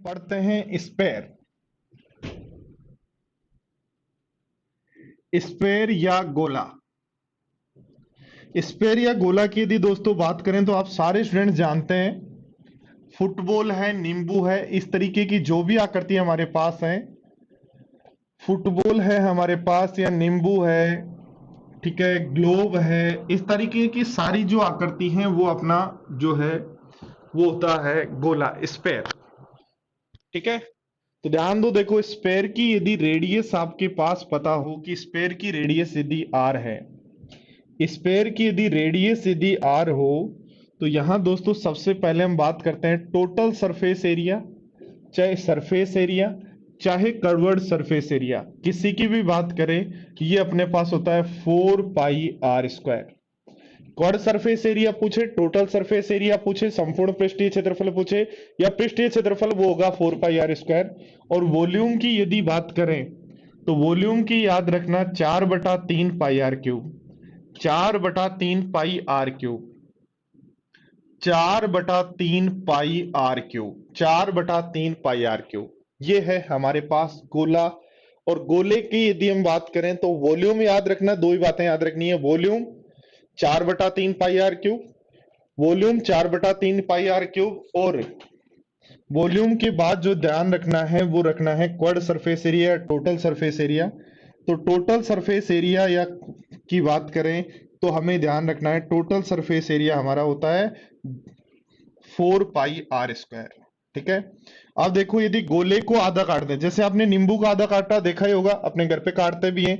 पढ़ते हैं spare. Spare या गोला। स्पेयर या गोला की यदि दोस्तों बात करें तो आप सारे स्टूडेंट जानते हैं, फुटबॉल है, नींबू है, इस तरीके की जो भी आकृति हमारे पास है, फुटबॉल है हमारे पास या नींबू है, ठीक है, ग्लोब है, इस तरीके की सारी जो आकृति हैं वो अपना जो है वो होता है गोला, स्पेयर। ठीक है, तो ध्यान दो, देखो स्पेयर की यदि रेडियस आपके पास पता हो कि स्पेयर की रेडियस यदि आर है, स्पेयर की यदि रेडियस यदि आर हो, तो यहां दोस्तों सबसे पहले हम बात करते हैं टोटल सरफेस एरिया, चाहे सरफेस एरिया चाहे कर्वर्ड सरफेस एरिया, किसी की भी बात करें, ये अपने पास होता है 4 पाई r square. Quad surface area पूछे, टोटल सरफेस एरिया पूछे, संपूर्ण पृष्ठीय क्षेत्रफल पूछे या पृष्ठीय क्षेत्रफल, वो होगा 4 पाई r स्क्वायर। और वॉल्यूम की यदि बात करें तो वॉल्यूम की याद रखना 4/3 पाई r क्यूब, 4/3 पाई r क्यूब, 4/3 पाई r क्यूब, 4/3 पाई r क्यूब, ये है हमारे पास गोला। और गोले की यदि हम बात करें तो वॉल्यूम याद रखना, दो ही बातें याद रखनी है, वॉल्यूम 4/3 पाई r क्यूब, वॉल्यूम 4/3 पाई r क्यूब, और वॉल्यूम के बाद जो ध्यान रखना है वो रखना है quad surface area, total surface area. तो टोटल सरफेस एरिया या की बात करें तो हमें ध्यान रखना है टोटल सरफेस एरिया हमारा होता है 4 पाई r स्क्वायर। ठीक है, अब देखो यदि गोले को आधा काट दें, जैसे आपने नींबू का आधा काटा देखा ही होगा, अपने घर पे काटते भी हैं,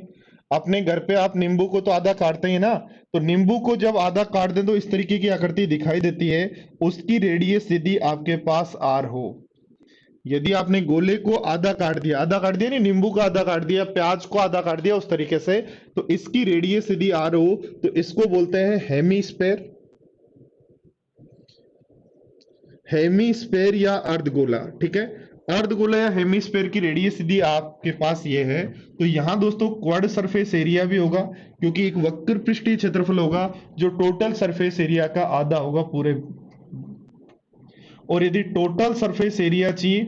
अपने घर पे आप नींबू को तो आधा काटते हैं ना, तो नींबू को जब आधा काट दें तो इस तरीके की आकृति दिखाई देती है। उसकी रेडियस यदि आपके पास आर हो, यदि आपने गोले को आधा काट दिया नहीं, नींबू का आधा काट दिया, प्याज को आधा काट दिया उस तरीके से, तो इसकी रेडियस यदि आर हो तो इसको बोलते हैं हेमीस्फेयर, हेमीस्फेयर या अर्धगोला। ठीक है, अर्धगोला या हेमीस्फेयर की रेडियस यदि आपके पास ये है, तो यहां दोस्तों क्वाड सरफेस एरिया भी होगा, क्योंकि एक वक्र पृष्ठीय क्षेत्रफल होगा जो टोटल सरफेस एरिया का आधा होगा पूरे। और यदि टोटल सरफेस एरिया चाहिए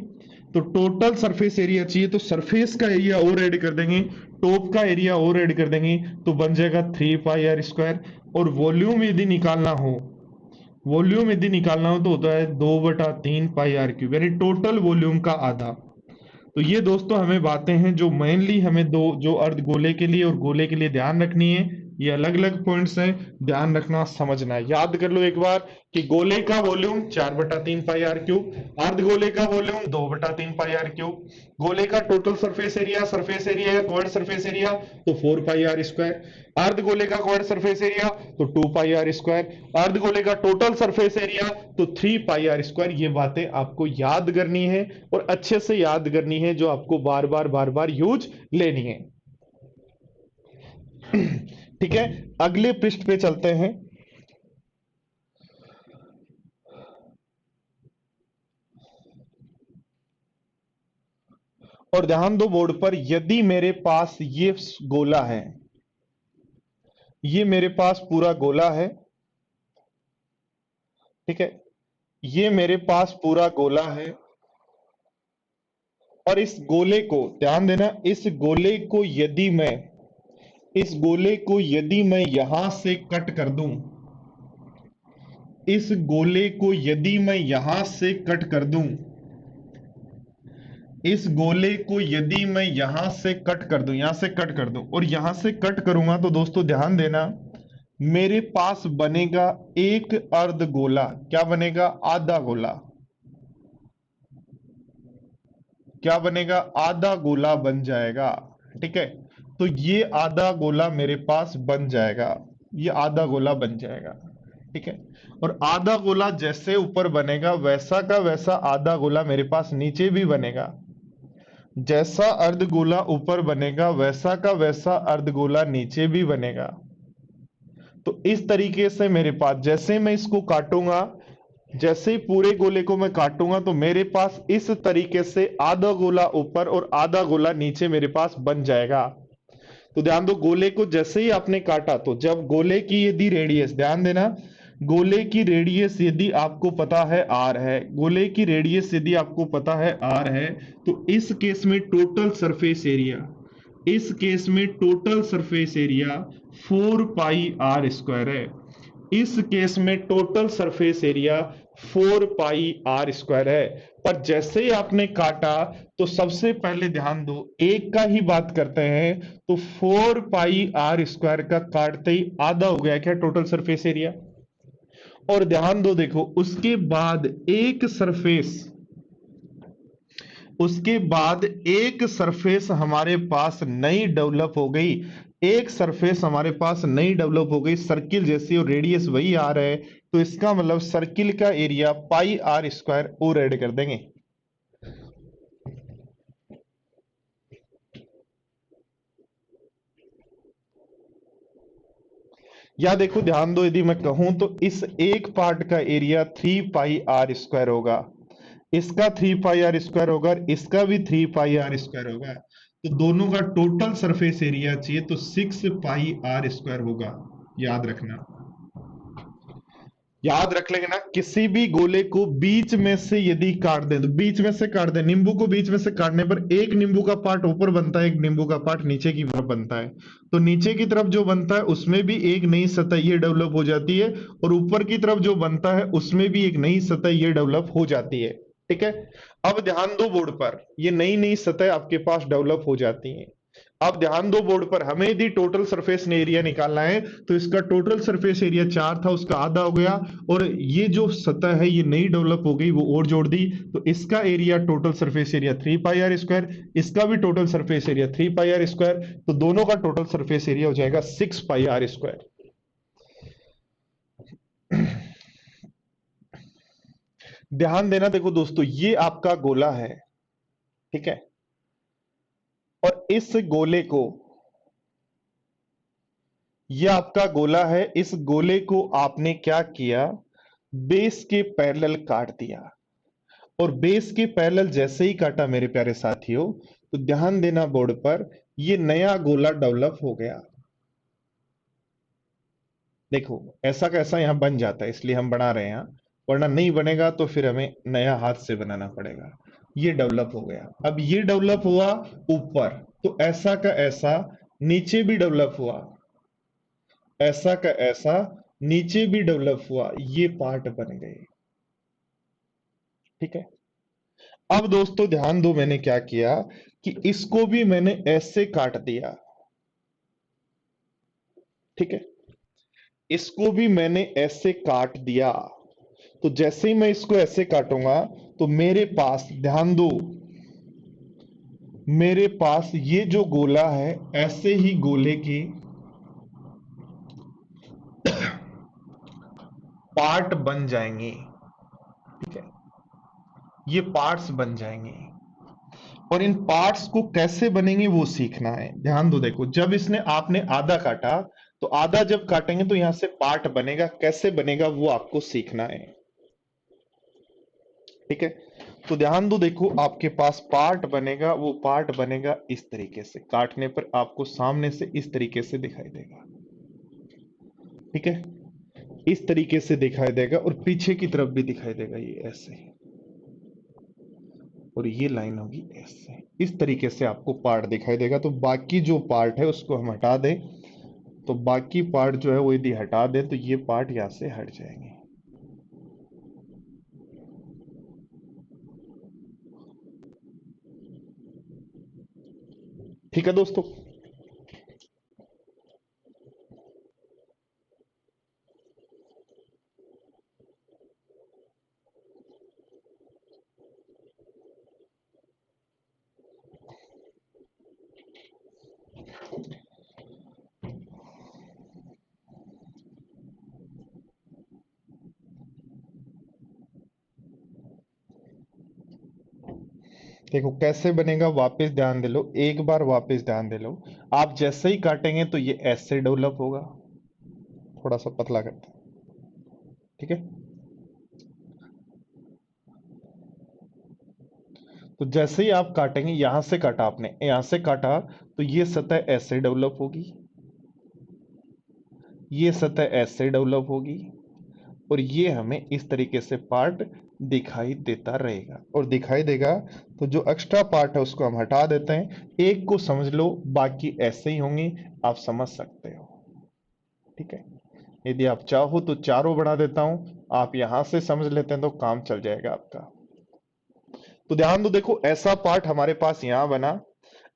तो टोटल सरफेस एरिया चाहिए तो सरफेस का एरिया और ऐड कर देंगे, टॉप का एरिया और ऐड कर देंगे, तो बन जाएगा 3 पाई r स्क्वायर। और वॉल्यूम यदि निकालना हो, वॉल्यूम यदि निकालना हो तो होता है 2/3 पाई r क्यूब, यानी टोटल वॉल्यूम का आधा। तो ये दोस्तों हमें बातें हैं जो मेनली हमें दो जो अर्ध गोले के लिए और गोले के लिए ध्यान रखनी है। ये अलग अलग पॉइंट्स हैं, ध्यान रखना समझना है। याद कर लो एक बार कि गोले का वॉल्यूम 4/3 पाई r क्यूब, अर्ध गोले का वॉल्यूम 2/3 पाई r क्यूब, गोले का टोटल सरफेस एरिया या क्वाड सरफेस एरिया तो 4 पाई r स्क्वायर, अर्ध गोले का क्वाड सरफेस एरिया तो 2 पाई r स्क्वायर, अर्ध गोले का टोटल सरफेस एरिया तो 3 पाई r स्क्वायर। ये बातें आपको याद करनी है और अच्छे से याद करनी है, जो आपको बार बार यूज लेनी है। ठीक है, अगले पृष्ठ पे चलते हैं। और ध्यान दो बोर्ड पर, यदि मेरे पास ये गोला है, ये मेरे पास पूरा गोला है, ठीक है, ये मेरे पास पूरा गोला है, और इस गोले को ध्यान देना, इस गोले को यदि मैं, इस गोले को यदि मैं यहां से कट कर दूं, इस गोले को यदि मैं यहां से कट कर दूं, इस गोले को यदि मैं यहां से कट कर दूं, यहां से कट कर दूं और यहां से कट करूंगा, तो दोस्तों ध्यान देना, मेरे पास बनेगा एक अर्ध गोला। क्या बनेगा? आधा गोला। क्या बनेगा? आधा गोला बन जाएगा। ठीक है, तो ये आधा गोला मेरे पास बन जाएगा, ये आधा गोला बन जाएगा। ठीक है, और आधा गोला जैसे ऊपर बनेगा वैसा का वैसा आधा गोला मेरे पास नीचे भी बनेगा। जैसा अर्धगोला ऊपर बनेगा वैसा का वैसा अर्धगोला नीचे भी बनेगा। तो इस तरीके से मेरे पास, जैसे मैं इसको काटूंगा, जैसे ही पूरे गोले को मैं काटूंगा, तो मेरे पास इस तरीके से आधा गोला ऊपर और आधा गोला नीचे मेरे पास बन जाएगा। तो ध्यान दो, गोले को जैसे ही आपने काटा, तो जब गोले की यदि रेडियस, ध्यान देना, गोले की रेडियस यदि आपको पता है आर है, गोले की रेडियस यदि आपको पता है आर है, तो इस केस में टोटल सरफेस एरिया, इस केस में total surface area 4 pi are square है। इस केस में total surface area 4 pi are square है। पर जैसे ही आपने काटा तो सबसे पहले ध्यान दो, एक का ही बात करते हैं, तो 4 पाई आर स्क्वायर का काटते ही आधा हो गया क्या टोटल सरफेस एरिया। और ध्यान दो, देखो उसके बाद एक सरफेस, उसके बाद एक सरफेस हमारे पास नई डेवलप हो गई, एक सरफेस हमारे पास नई डेवलप हो गई सर्किल जैसी, और रेडियस वही आ रहा है, तो इसका मतलब सर्किल का एरिया पाई आर स्क्वायर और ऐड कर देंगे। या देखो ध्यान दो, यदि मैं कहूं तो इस एक पार्ट का एरिया 3 पाई आर स्क्वायर होगा, इसका 3 पाई आर स्क्वायर होगा, और इसका भी 3 पाई आर स्क्वायर होगा, तो दोनों का टोटल सरफेस एरिया चाहिए तो 6 पाई आर स्क्वायर होगा। याद रखना, याद रख लेंगे ना, किसी भी गोले को बीच में से यदि काट दें, तो बीच में से काट दें, नींबू को बीच में से काटने पर एक नींबू का पार्ट ऊपर बनता है, एक नींबू का पार्ट नीचे की तरफ बनता है, तो नीचे की तरफ जो बनता है उसमें भी एक नई सतह ये डेवलप हो जाती है, और ऊपर की तरफ जो बनता है उसमें भी एक नई सतह ये डेवलप हो जाती है। ठीक है, अब ध्यान दो बोर्ड पर, ये नई नई सतह आपके पास डेवलप हो जाती है। अब ध्यान दो बोर्ड पर, हमें यदि टोटल सरफेस एरिया निकालना है, तो इसका टोटल सरफेस एरिया 4 था, उसका आधा हो गया, और ये जो सतह है ये नई डेवलप हो गई, वो और जोड़ दी, तो इसका area total surface area 3 pi are square, इसका भी total surface area 3 pi are square, तो दोनों का टोटल सरफेस एरिया हो जाएगा 6 पाई आर स्क्वायर। ध्यान देना, देखो दोस्तों ये आपका गोला है, ठीक है, और इस गोले को, यह आपका गोला है, इस गोले को आपने क्या किया, बेस के पैरेलल काट दिया, और बेस के पैरेलल जैसे ही काटा मेरे प्यारे साथियों, तो ध्यान देना बोर्ड पर, ये नया गोला डेवलप हो गया। देखो ऐसा कैसा यहां बन जाता है, इसलिए हम बना रहे हैं, वरना नहीं बनेगा तो फिर हमें नया हाथ से बनाना पड़ेगा। ये डेवलप हो गया, अब ये डेवलप हुआ ऊपर, तो ऐसा का ऐसा नीचे भी डेवलप हुआ, ऐसा का ऐसा नीचे भी डेवलप हुआ, ये पार्ट बन गए। ठीक है, अब दोस्तों ध्यान दो, मैंने क्या किया कि इसको भी मैंने ऐसे काट दिया। ठीक है, इसको भी मैंने ऐसे काट दिया, तो जैसे ही मैं इसको ऐसे काटूंगा, तो मेरे पास ध्यान दो, मेरे पास ये जो गोला है, ऐसे ही गोले की पार्ट बन जाएंगे। ठीक है, ये पार्ट्स बन जाएंगे, और इन पार्ट्स को कैसे बनेंगे वो सीखना है। ध्यान दो, देखो जब इसने आपने आधा काटा, तो आधा जब काटेंगे तो यहां से पार्ट बनेगा, कैसे बनेगा वो आपको सीखना है। ठीक है, तो ध्यान दो, देखो आपके पास पार्ट बनेगा, वो पार्ट बनेगा इस तरीके से, काटने पर आपको सामने से इस तरीके से दिखाई देगा। ठीक है, इस तरीके से दिखाई देगा, और पीछे की तरफ भी दिखाई देगा, ये ऐसे, और ये लाइन होगी ऐसे, इस तरीके से आपको पार्ट दिखाई देगा। तो बाकी जो पार्ट है उसको हम हटा दें, तो बाकी पार्ट जो है वो यदि हटा दें, तो ये पार्ट यहां से हट जाएंगे। ठीक है दोस्तों, देखो कैसे बनेगा, वापस ध्यान दे लो, एक बार वापस ध्यान दे लो, आप जैसे ही काटेंगे तो ये ऐसे डेवलप होगा, थोड़ा सा पतला करते हैं। ठीक है, तो जैसे ही आप काटेंगे, यहां से काटा आपने, यहां से काटा, तो ये सतह ऐसे डेवलप होगी, ये सतह ऐसे डेवलप होगी, और ये हमें इस तरीके से पार्ट दिखाई देता रहेगा और दिखाई देगा। तो जो एक्स्ट्रा पार्ट है उसको हम हटा देते हैं। एक को समझ लो, बाकी ऐसे ही होंगे, आप समझ सकते हो। ठीक है, यदि आप चाहो तो चारों बढ़ा देता हूं, आप यहां से समझ लेते हैं तो काम चल जाएगा आपका। तो ध्यान दो, देखो ऐसा पार्ट हमारे पास यहां बना,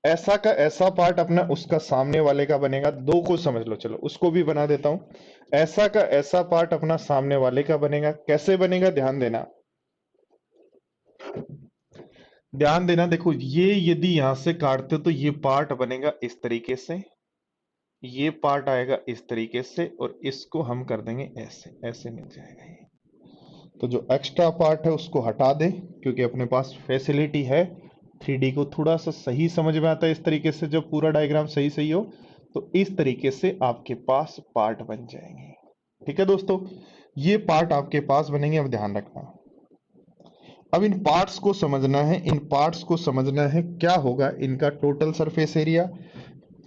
ऐसा का ऐसा पार्ट अपना उसका सामने वाले का बनेगा। दो को समझ लो, चलो उसको भी बना देता हूं। ऐसा का ऐसा पार्ट अपना सामने वाले का बनेगा। कैसे बनेगा, ध्यान देना, ध्यान देना। देखो ये यदि यहां से काटते तो ये पार्ट बनेगा इस तरीके से, ये पार्ट आएगा इस तरीके से, और इसको हम कर देंगे ऐसे, ऐसे मिल जाएगा ये। तो जो एक्स्ट्रा पार्ट है उसको हटा दें, क्योंकि अपने पास फैसिलिटी है 3D को थोड़ा सा सही समझ में आता है इस तरीके से। जब पूरा डायग्राम सही सही हो तो इस तरीके से आपके पास पार्ट बन जाएंगे। ठीक है दोस्तों, ये पार्ट आपके पास बनेंगे। अब ध्यान रखना, अब इन पार्ट्स को समझना है, इन पार्ट्स को समझना है क्या होगा इनका टोटल सरफेस एरिया।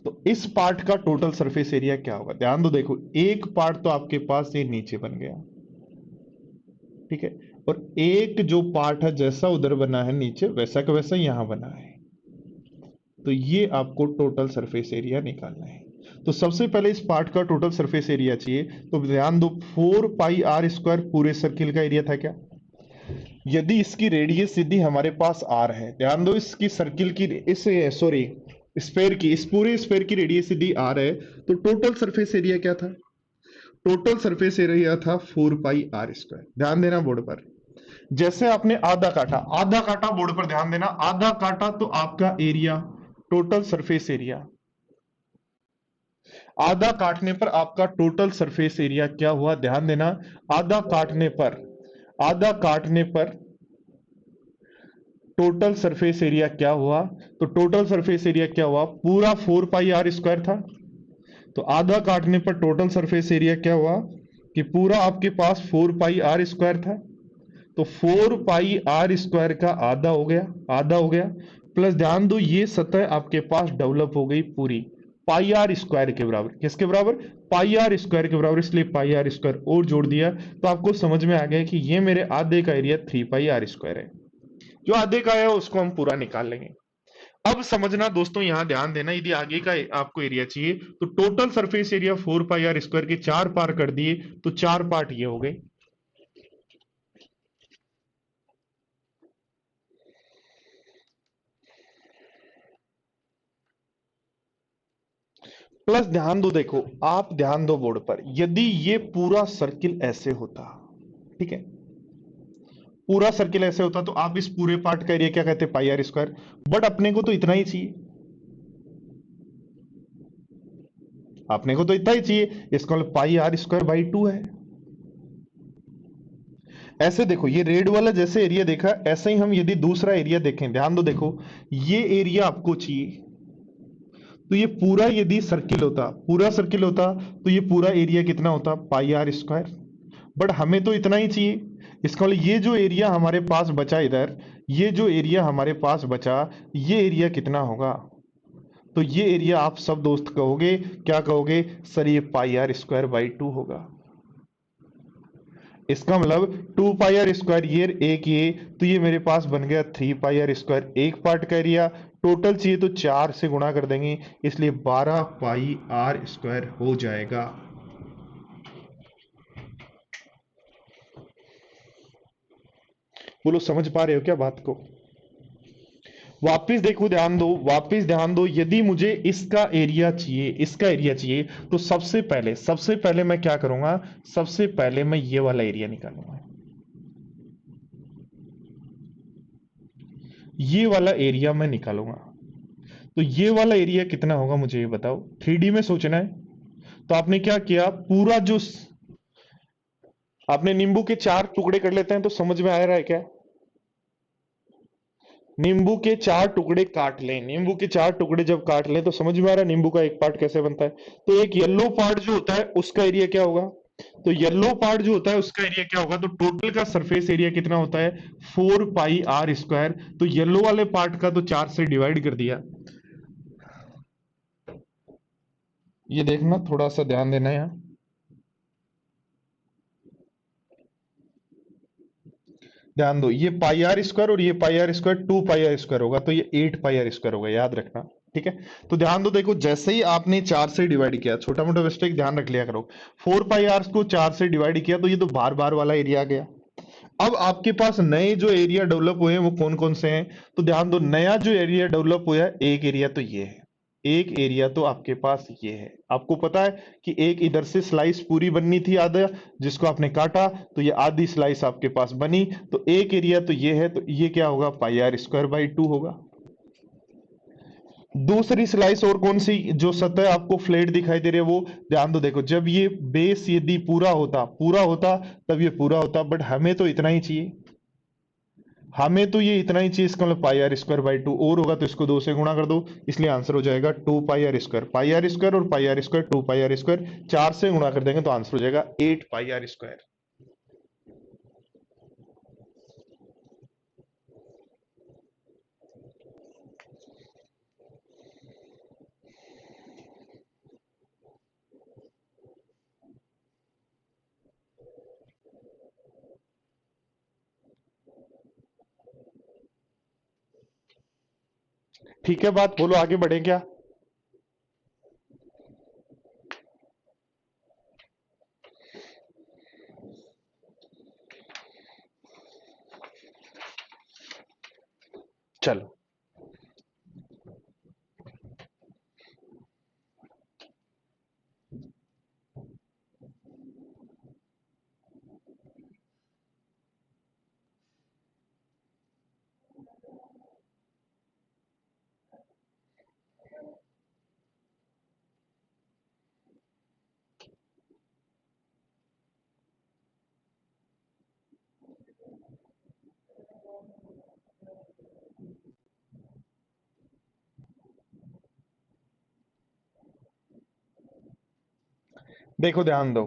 तो इस पार्ट का टोटल सरफेस एरिया क्या होगा, ध्यान दो। देखो एक पार्ट तो आपके पास ये नीचे बन गया, ठीक है, और एक जो पार्ट है जैसा उधर बना है नीचे, वैसा का वैसा यहां बना है। तो ये आपको टोटल सरफेस एरिया निकालना है। तो सबसे पहले इस पार्ट का टोटल सरफेस एरिया चाहिए। तो ध्यान दो, 4πr² पूरे सर्किल का एरिया था क्या। यदि इसकी रेडियस यदि हमारे पास r है, ध्यान दो इसकी सर्किल की, इस सॉरी स्फेयर की, इस पूरे स्फेयर की रेडियस यदि r है, तो टोटल सरफेस एरिया क्या था, टोटल सरफेस एरिया था 4πr²। ध्यान देना बोर्ड पर, जैसे आपने आधा काटा, आधा काटा, बोर्ड पर ध्यान देना, आधा काटा तो आपका एरिया, टोटल सरफेस एरिया, आधा काटने पर आपका टोटल सरफेस एरिया क्या हुआ, ध्यान देना। आधा काटने पर, आधा काटने पर टोटल सरफेस एरिया क्या हुआ, तो टोटल सरफेस एरिया क्या हुआ, पूरा 4πr² था। तो आधा काटने पर टोटल सरफेस एरिया क्या हुआ कि पूरा आपके पास 4πr² था। तो 4πr² का आधा हो गया, आधा हो गया, प्लस ध्यान दो ये सतह आपके पास डेवलप हो गई पूरी πr² के बराबर। किसके बराबर, πr² के बराबर, इसलिए πr² और जोड़ दिया। तो आपको समझ में आ गया कि ये मेरे आधे का एरिया 3πr² है। जो आधे का है उसको हम पूरा निकाल लेंगे। अब समझना दोस्तों, यहां ध्यान देना, यदि आगे का आपको एरिया चाहिए तो टोटल सरफेस एरिया 4πr² के 4 पार कर दिए, तो 4 पार्ट ये हो गए। प्लस ध्यान दो, देखो आप ध्यान दो बोर्ड पर, यदि ये पूरा सर्किल ऐसे होता, ठीक है, पूरा सर्किल ऐसे होता, तो आप इस पूरे पार्ट का एरिया क्या कहते, πr²। बट अपने को तो इतना ही चाहिए, अपने को तो इतना ही चाहिए, इसका मतलब πr²/2 है। ऐसे देखो, ये रेड वाला जैसे एरिया देखा, ऐसे ही हम यदि दूसरा एरिया देखें, ध्यान दो, देखो ये एरिया आपको चाहिए, तो ये पूरा यदि सर्किल होता, पूरा सर्किल होता, तो ये पूरा एरिया कितना होता, πr²। बट हमें तो इतना ही चाहिए, इसका मतलब ये जो एरिया हमारे पास बचा इधर, ये जो एरिया हमारे पास बचा, ये एरिया कितना होगा, तो ये एरिया आप सब दोस्त कहोगे, क्या कहोगे सर, ये πr²/2 होगा। इसका मतलब 2πr², ये एक ये, तो ये मेरे पास बन गया 3πr², एक पार्ट का एरिया। टोटल चाहिए तो 4 से गुणा कर देंगे, इसलिए 12πr² हो जाएगा। बोलो समझ पा रहे हो क्या बात को। वापिस देखो, ध्यान दो, वापिस ध्यान दो, यदि मुझे इसका एरिया चाहिए, इसका एरिया चाहिए, तो सबसे पहले मैं क्या करूंगा, सबसे पहले मैं ये वाला एरिया निकालूंगा। ये वाला एरिया मैं निकालूंगा। तो ये वाला एरिया कितना होगा मुझे ये बताओ, 3D में सोचना है। तो आपने क्या किया, पूरा जो आपने नींबू के 4 टुकड़े कर लेते हैं, तो समझ में आ रहा है क्या, नींबू के 4 टुकड़े काट लें, नींबू के 4 टुकड़े जब काट लें तो समझ में आ रहा है नींबू का एक पार्ट कैसे बनता है। तो एक येलो पार्ट जो होता है उसका एरिया क्या होगा, तो येलो पार्ट जो होता है उसका एरिया क्या होगा, तो टोटल का सरफेस एरिया कितना होता है, 4πr²। तो येलो वाले पार्ट का तो 4 से डिवाइड कर दिया। ये देखना, थोड़ा सा ध्यान देना यहाँ, ध्यान दो, ये पाई आर स्क्वायर और ये pi are square 2 pi are square होगा, तो ये 8 पाई आर स्क्वायर होगा, याद रखना। ठीक है, तो ध्यान दो, देखो जैसे ही आपने 4 से डिवाइड किया, छोटा मोटा मिस्टेक ध्यान रख लिया करो, 4 पाई आर को 4 से डिवाइड किया तो ये तो बार बार वाला एरिया आ गया। अब आपके पास नए जो एरिया डेवलप हुए हैं वो कौन कौन से हैं, तो ध्यान दो, नया जो एरिया डेवलप हुआ है, एक एरिया तो ये है, एक एरिया तो आपके पास ये है। आपको पता है कि एक इधर से स्लाइस पूरी बननी थी आधा, जिसको आपने काटा तो ये आधी स्लाइस आपके पास बनी, तो एक एरिया तो ये है, तो ये क्या होगा, पाई आर स्क्वायर बाई 2 होगा। दूसरी स्लाइस और कौन सी, जो सतह आपको फ्लैट दिखाई दे रही है वो, ध्यान दो, देखो जब ये बेस यदि पूरा होता तब ये पूरा होता, बट हमें तो इतना ही चाहिए, हमें तो ये इतना ही चाहिए, इसका मतलब पाई आर स्क्वायर बाई 2 और होगा, तो इसको 2 से गुणा कर दो, इसलिए आंसर हो जाएगा 2 pi are square. Pi are square और pi are square 2 pi are square, 4 से गुणा कर देंगे तो आंसर हो जाएगा 8 पाई आर स्क्वायर। ठीक है, बात बोलो, आगे बढ़े क्या। चलो, देखो ध्यान दो,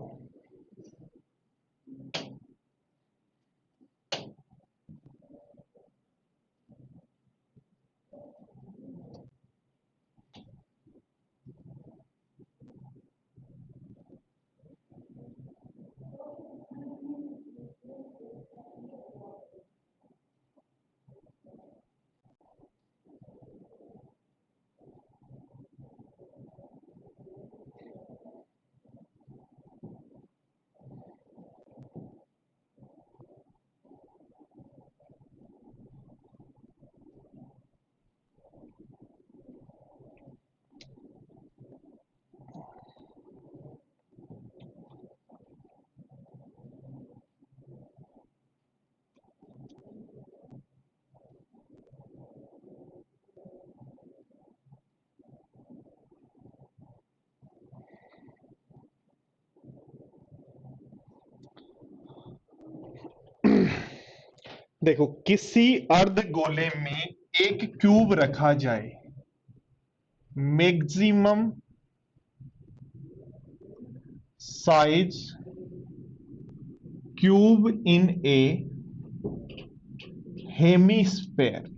देखो किसी अर्ध गोले में एक क्यूब रखा जाए, maximum size cube in A hemisphere,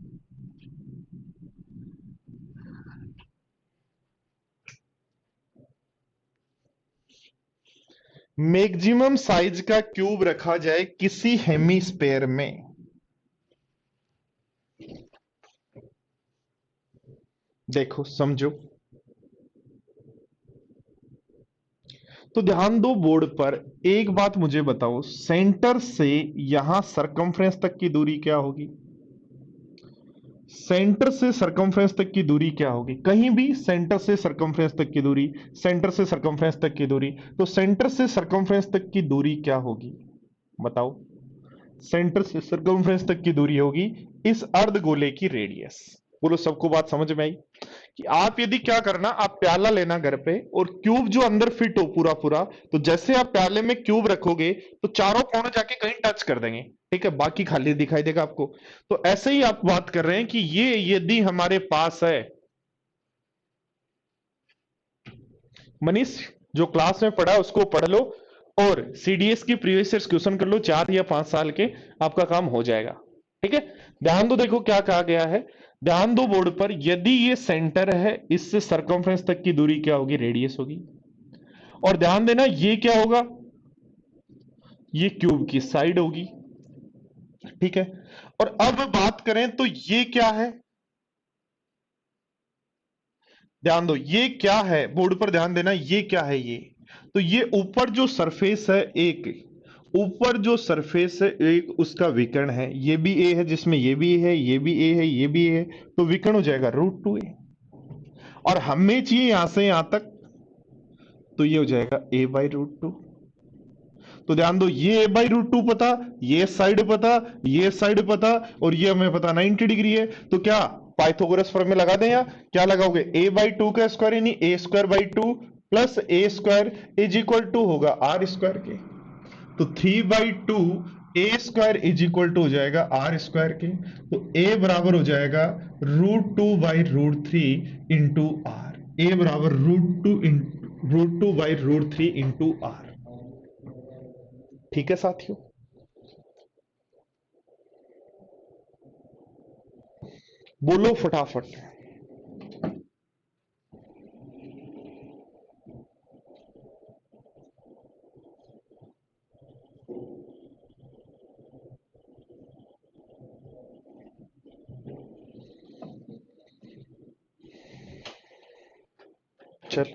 maximum size का क्यूब रखा जाए किसी हेमीस्फेयर में, देखो समझो, तो ध्यान दो बोर्ड पर, एक बात मुझे बताओ, सेंटर से यहां सरकमफ्रेंस तक की दूरी क्या होगी, सेंटर से सरकमफ्रेंस तक की दूरी क्या होगी, कहीं भी सेंटर से सरकमफ्रेंस तक की दूरी, सेंटर से सरकमफ्रेंस तक की दूरी, तो सेंटर से सरकमफ्रेंस तक की दूरी क्या होगी, बताओ। सेंटर से सरकमफ्रेंस तक की दूरी होगी इस अर्धगोले की रेडियस। बोलो, सबको बात समझ में आई, कि आप यदि क्या करना, आप प्याला लेना घर पे और क्यूब जो अंदर फिट हो पूरा पूरा, तो जैसे आप प्याले में क्यूब रखोगे तो चारों कोने जाके कहीं टच कर देंगे, ठीक है, बाकी खाली दिखाई देगा आपको। तो ऐसे ही आप बात कर रहे हैं कि ये यदि हमारे पास है, मनीष जो क्लास में पढ़ा उसको पढ़ लो और सीडीएस की प्रीवियस ईयर क्वेश्चन कर लो, 4 या 5 साल के, आपका काम हो जाएगा। ठीक है, ध्यान दो, देखो क्या कहा गया है, ध्यान दो बोर्ड पर, यदि ये सेंटर है, इससे सरकमफ्रेंस तक की दूरी क्या होगी, रेडियस होगी, और ध्यान देना ये क्या होगा, ये क्यूब की साइड होगी, ठीक है। और अब बात करें तो ये क्या है, ध्यान दो ये क्या है, बोर्ड पर ध्यान देना, ये क्या है ये, तो ये ऊपर जो सरफेस है एक, ऊपर जो सरफेस है एक उसका विकर्ण है, ये भी ए है जिसमें ये भी है, ये भी ए है, ये भी ए है, तो विकर्ण हो जाएगा √2a। और हमें चाहिए यहां से यहां तक, तो ये हो जाएगा a/√2। तो ध्यान दो ये a/√2 पता, ये साइड पता, ये साइड पता, और ये हमें पता 90 डिग्री है, तो क्या पाइथागोरस प्रमेय लगा दें, या क्या लगाओगे, a/2 का स्क्वायर यानी a²/2 plus a² is equal to होगा r² के, तो 3/2 a² इज इक्वल टू हो जाएगा r² के, तो a बराबर हो जाएगा √2/√3 इंटू r, a बराबर √2/√3 इंटू r। ठीक है साथियों, बोलो फटाफट। चल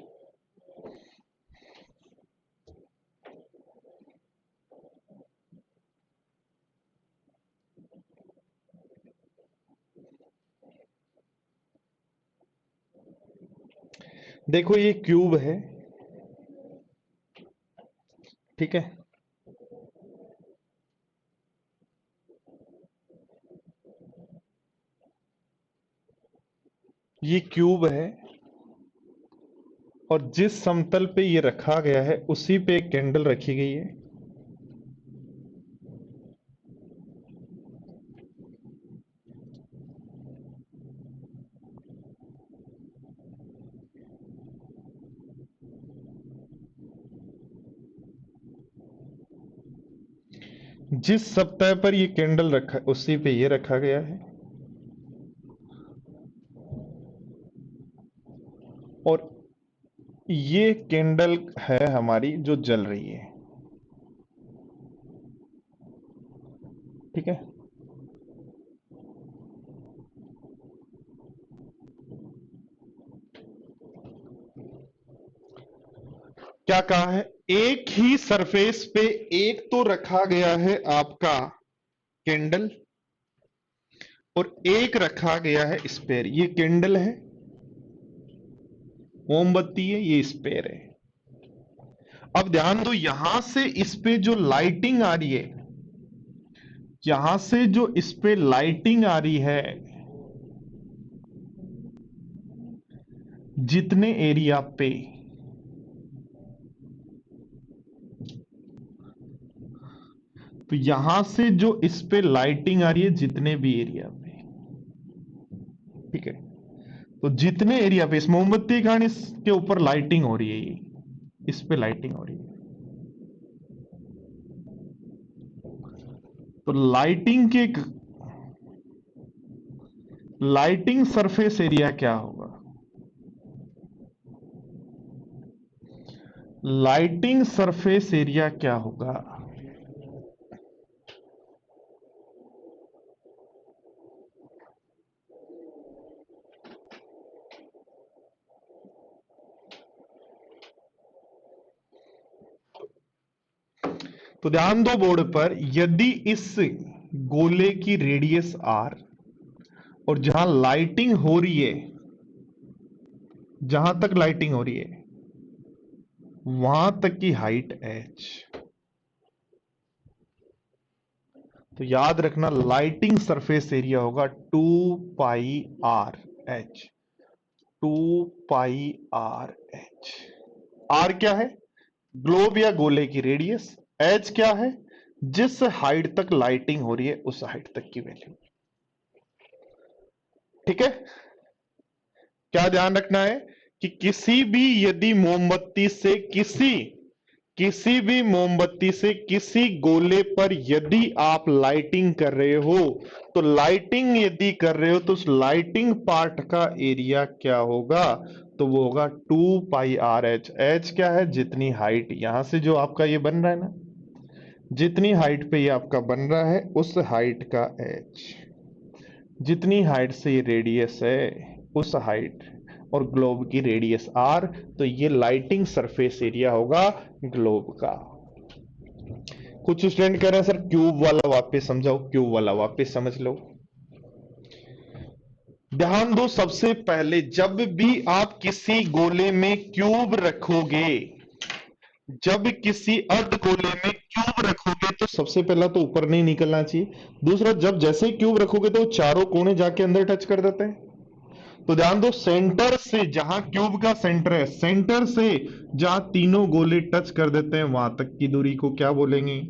देखो ये क्यूब है, ठीक है, ये क्यूब है, और जिस समतल पे ये रखा गया है उसी पे एक कैंडल रखी गई है। जिस सतह पर ये कैंडल रखा उसी पे ये रखा गया है, और ये कैंडल है हमारी जो जल रही है, ठीक है। क्या कहा है, एक ही सरफेस पे एक तो रखा गया है आपका कैंडल, और एक रखा गया है स्पेयर, ये कैंडल है, मोमबत्ती है, ये स्पेयर है। अब ध्यान दो यहां से इस पे जो लाइटिंग आ रही है, यहां से जो इस पे लाइटिंग आ रही है, जितने एरिया पे, तो यहां से जो इस पे लाइटिंग आ रही है जितने भी एरिया पे, ठीक है, तो जितने एरिया पे इस मोमबत्ती के कारण इसके ऊपर लाइटिंग हो रही है, ये इस पे लाइटिंग हो रही है, तो लाइटिंग सरफेस एरिया क्या होगा, लाइटिंग सरफेस एरिया क्या होगा, तो ध्यान दो बोर्ड पर, यदि इस गोले की रेडियस r और जहां लाइटिंग हो रही है, जहां तक लाइटिंग हो रही है वहां तक की हाइट h, तो याद रखना लाइटिंग सरफेस एरिया होगा 2πr h, 2πr h। r क्या है, ग्लोब या गोले की रेडियस, h क्या है, जिस हाइट तक लाइटिंग हो रही है उस हाइट तक की वैल्यू, ठीक है। क्या ध्यान रखना है कि किसी भी यदि मोमबत्ती से किसी भी मोमबत्ती से किसी गोले पर यदि आप लाइटिंग कर रहे हो, तो लाइटिंग यदि कर रहे हो तो उस लाइटिंग पार्ट का एरिया क्या होगा, तो वो होगा 2πr h। h क्या है, जितनी हाइट यहां से जो आपका ये बन रहा है ना, जितनी हाइट पे ये आपका बन रहा है उस हाइट का एच, जितनी हाइट से ये रेडियस है उस हाइट और ग्लोब की रेडियस आर, तो ये लाइटिंग सरफेस एरिया होगा ग्लोब का। कुछ स्टूडेंट कह रहे हैं सर क्यूब वाला वापस समझाओ, क्यूब वाला वापस समझ लो। ध्यान दो, सबसे पहले जब भी आप किसी गोले में क्यूब रखोगे, जब किसी अर्धगोले में क्यूब रखोगे तो सबसे पहला तो ऊपर नहीं निकलना चाहिए। दूसरा, जब जैसे क्यूब रखोगे तो चारों कोने जाके अंदर टच कर देते हैं। तो ध्यान दो, सेंटर से जहां क्यूब का सेंटर है, सेंटर से जहां तीनों गोले टच कर देते हैं वहां तक की दूरी को क्या बोलेंगे?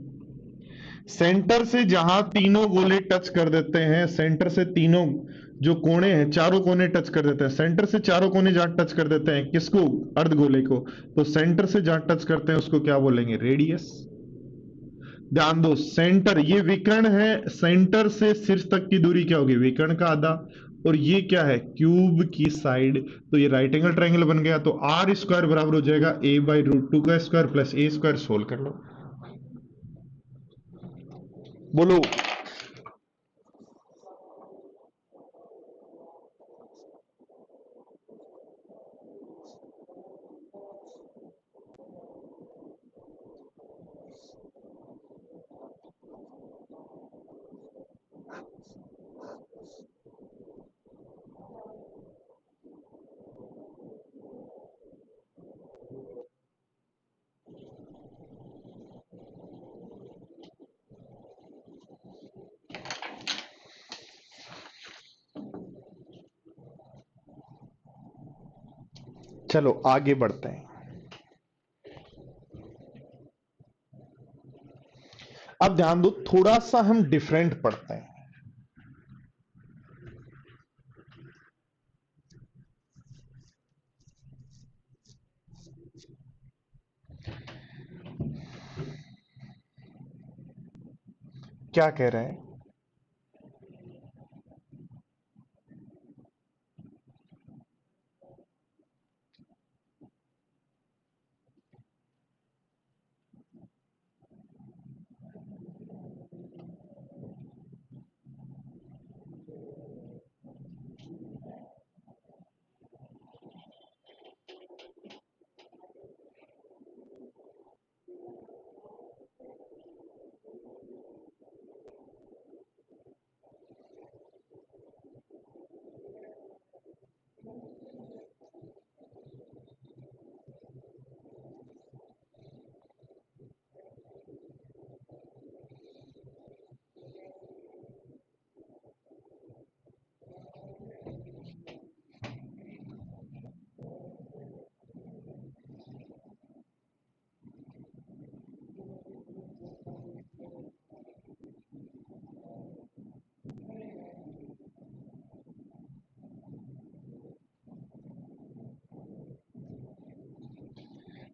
सेंटर से जहां तीनों गोले टच कर देते हैं, सेंटर से तीनों जो कोने हैं चारों कोने टच कर देते हैं, सेंटर से चारों कोने जहां टच कर देते हैं किसको? अर्धगोले को। तो सेंटर से जहां टच करते हैं उसको क्या बोलेंगे? रेडियस। ध्यान दो, सेंटर ये विकर्ण है, सेंटर से शीर्ष तक की दूरी क्या होगी? विकर्ण का आधा। और ये क्या है? क्यूब की साइड। तो ये राइट एंगल ट्रायंगल बन गया। तो आर स्क्वायर बराबर हो जाएगा a/√2 का square plus a square. Solve कर लो, बोलो। चलो आगे बढ़ते हैं। अब ध्यान दो, थोड़ा सा हम डिफरेंट पढ़ते हैं। क्या कह रहे हैं?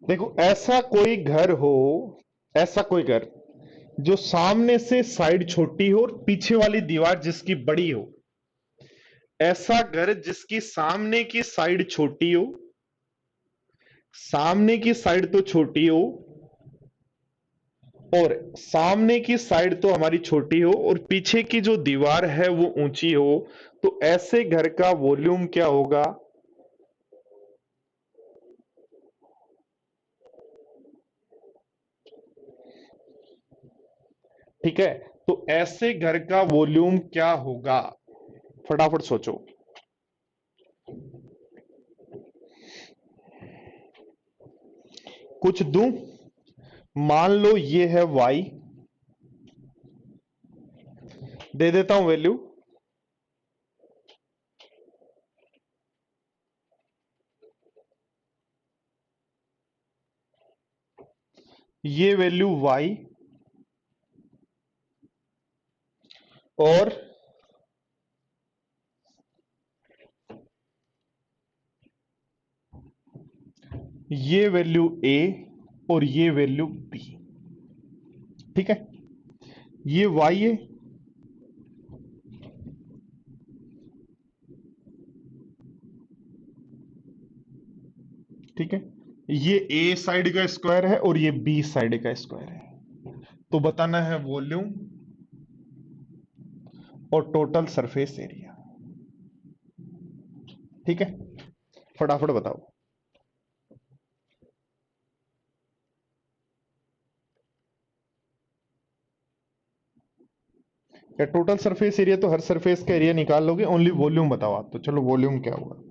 देखो, ऐसा कोई घर हो, ऐसा कोई घर जो सामने से साइड छोटी हो और पीछे वाली दीवार जिसकी बड़ी हो। ऐसा घर जिसकी सामने की साइड छोटी हो, सामने की साइड तो छोटी हो, और सामने की साइड तो हमारी छोटी हो और पीछे की जो दीवार है वो ऊंची हो, तो ऐसे घर का वॉल्यूम क्या होगा? ठीक है, तो ऐसे घर का वॉल्यूम क्या होगा? फटाफट सोचो। कुछ दूं? मान लो ये है y, दे देता हूं वैल्यू। ये वैल्यू y और ये वैल्यू a और ये वैल्यू b। ठीक है, ये y है, ठीक है, ये a साइड का स्क्वायर है और ये b साइड का स्क्वायर है। तो बताना है वॉल्यूम और टोटल सरफेस एरिया। ठीक है, फटाफट बताओ। या टोटल सरफेस एरिया तो हर सरफेस का एरिया निकाल लोगे, ओनली वॉल्यूम बताओ आप। तो चलो वॉल्यूम क्या होगा।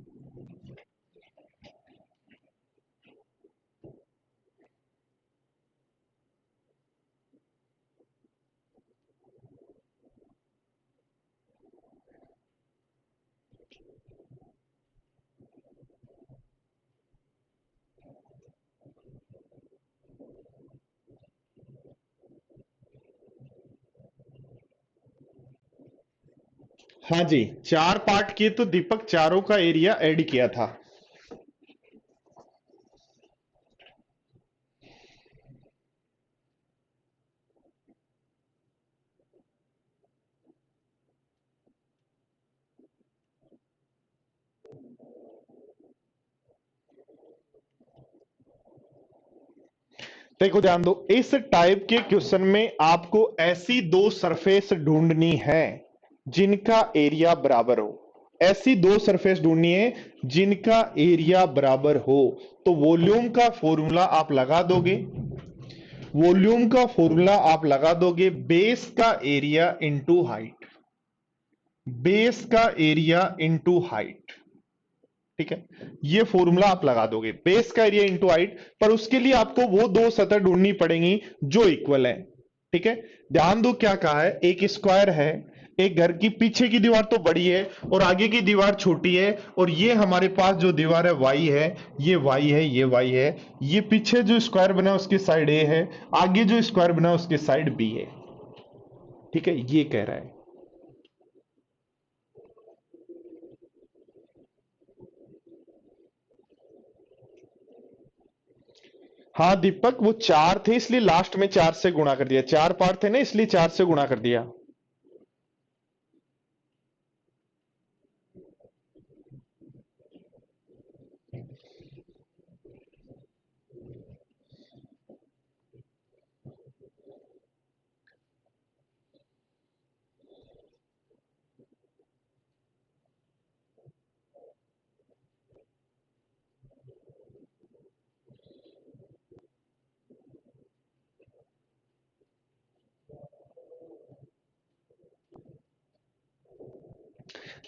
हाँ जी, चार पार्ट किए तो दीपक चारों का एरिया ऐड किया था। देखो ध्यान दो, इस टाइप के क्वेश्चन में आपको ऐसी दो सरफेस ढूंढनी है जिनका एरिया बराबर हो। ऐसी दो सरफेस ढूंढनी है जिनका एरिया बराबर हो। तो वॉल्यूम का फॉर्मूला आप लगा दोगे। वॉल्यूम का फॉर्मूला आप लगा दोगे बेस का एरिया इंटू हाइट। बेस का एरिया इंटू हाइट। ठीक है, ये फॉर्मूला आप लगा दोगे बेस का एरिया इंटू हाइट। पर उसके लिए आपको वो दो सतह ढूंढनी पड़ेंगी जो इक्वल है। ठीक है, ध्यान दो क्या कहा है, एक स्क्वायर है, एक घर की पीछे की दीवार तो बड़ी है और आगे की दीवार छोटी है, और ये हमारे पास जो दीवार है वाई है, ये वाई है, ये वाई है। ये पीछे जो स्क्वायर बना उसकी साइड ए है, आगे जो स्क्वायर बना उसकी साइड बी है। ठीक है, ये कह रहा है। हाँ दीपक, वो चार थे इसलिए लास्ट में चार से गुणा कर दिया। चार पार्ट थे ना इसलिए चार से गुणा कर दिया।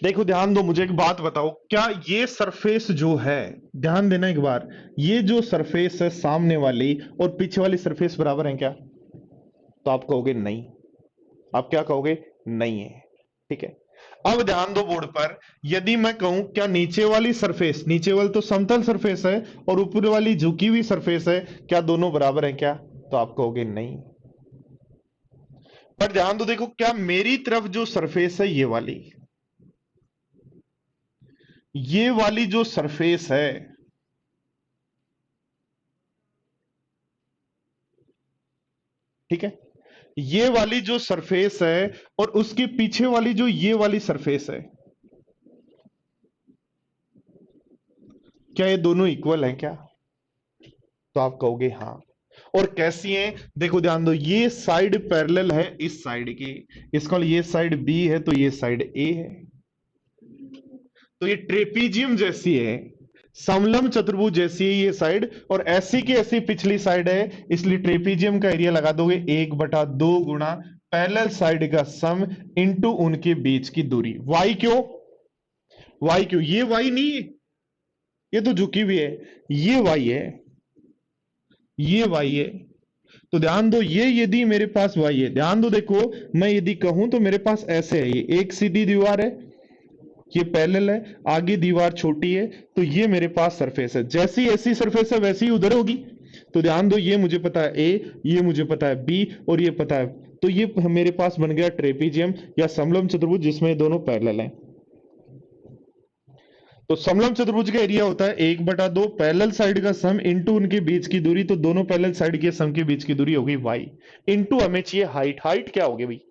देखो ध्यान दो, मुझे एक बात बताओ, क्या ये सरफेस जो है, ध्यान देना एक बार, ये जो सरफेस है सामने वाली और पीछे वाली सरफेस बराबर है क्या? तो आप कहोगे नहीं। आप क्या कहोगे? नहीं है। ठीक है, अब ध्यान दो बोर्ड पर, यदि मैं कहूं क्या नीचे वाली सरफेस, नीचे वाली तो समतल सरफेस है और ऊपर वाली झुकी हुई सरफेस है, क्या दोनों बराबर है क्या? तो आप कहोगे नहीं। पर ध्यान दो, देखो क्या मेरी तरफ जो सरफेस है ये वाली जो सरफेस है, ठीक है, ये वाली जो सरफेस है और उसके पीछे वाली जो ये वाली सरफेस है, क्या ये दोनों इक्वल हैं क्या? तो आप कहोगे हाँ। और कैसी है? देखो ध्यान दो, ये साइड पैरेलल है इस साइड की, इसका ये साइड बी है तो ये साइड ए है। तो ये ट्रेपीजियम जैसी है, समलंब चतुर्भुज जैसी है ये साइड, और ऐसी की ऐसी पिछली साइड है, इसलिए ट्रेपीजियम का एरिया लगा दोगे 1/2 गुणा पैरेलल साइड का सम इंटू उनके बीच की दूरी। वाई क्यों? वाई क्यों? ये वाई नहीं है, ये तो झुकी हुई है। ये वाई है, ये वाई है। तो ध्यान दो, ये यदि मेरे पास वाई है, ध्यान दो देखो, मैं यदि कहूं तो मेरे पास ऐसे है, ये एक सीधी दीवार है, ये पैरेलल है, आगे दीवार छोटी है, तो ये मेरे पास सरफेस है। जैसी ऐसी सरफेस है वैसी ही उधर होगी। तो ध्यान दो, ये मुझे पता है ए, ये मुझे पता है बी, और ये पता है, तो ये मेरे पास बन गया ट्रेपीजियम या समलंब चतुर्भुज जिसमें ये दोनों पैरेलल हैं। तो समलंब चतुर्भुज का एरिया होता है 1/2 पैरेलल साइड का सम इंटू उनके बीच की दूरी। तो दोनों पैरेलल साइड के सम के बीच की दूरी होगी वाई, इंटू हमें चाहिए हाइट। हाइट क्या होगी भाई?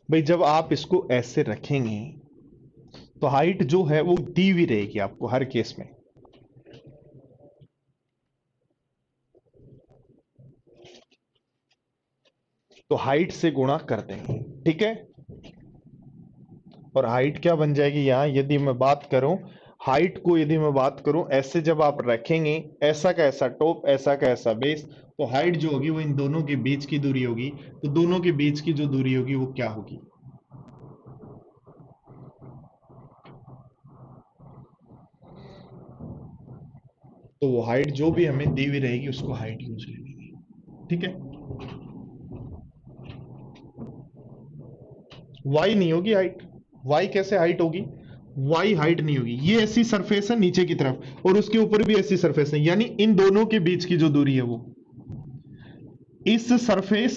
भाई जब आप इसको ऐसे रखेंगे तो हाइट जो है वो दी हुई रहेगी आपको हर केस में। तो हाइट से गुणा कर देंगे, ठीक है। और हाइट क्या बन जाएगी यहां, यदि मैं बात करूं हाइट को, यदि मैं बात करूं ऐसे जब आप रखेंगे, ऐसा का ऐसा टॉप, ऐसा का ऐसा बेस, तो हाइट जो होगी वो इन दोनों के बीच की दूरी होगी। तो दोनों के बीच की जो दूरी होगी वो क्या होगी? तो वो हाइट जो भी हमें दी हुई रहेगी उसको हाइट यूज ले लेंगे, ठीक है। वाई नहीं होगी हाइट। वाई कैसे हाइट होगी? वाई हाइट नहीं होगी। ये ऐसी सरफेस है नीचे की तरफ और उसके ऊपर भी ऐसी सरफेस है, यानी इन दोनों के बीच की जो दूरी है वो, इस सरफेस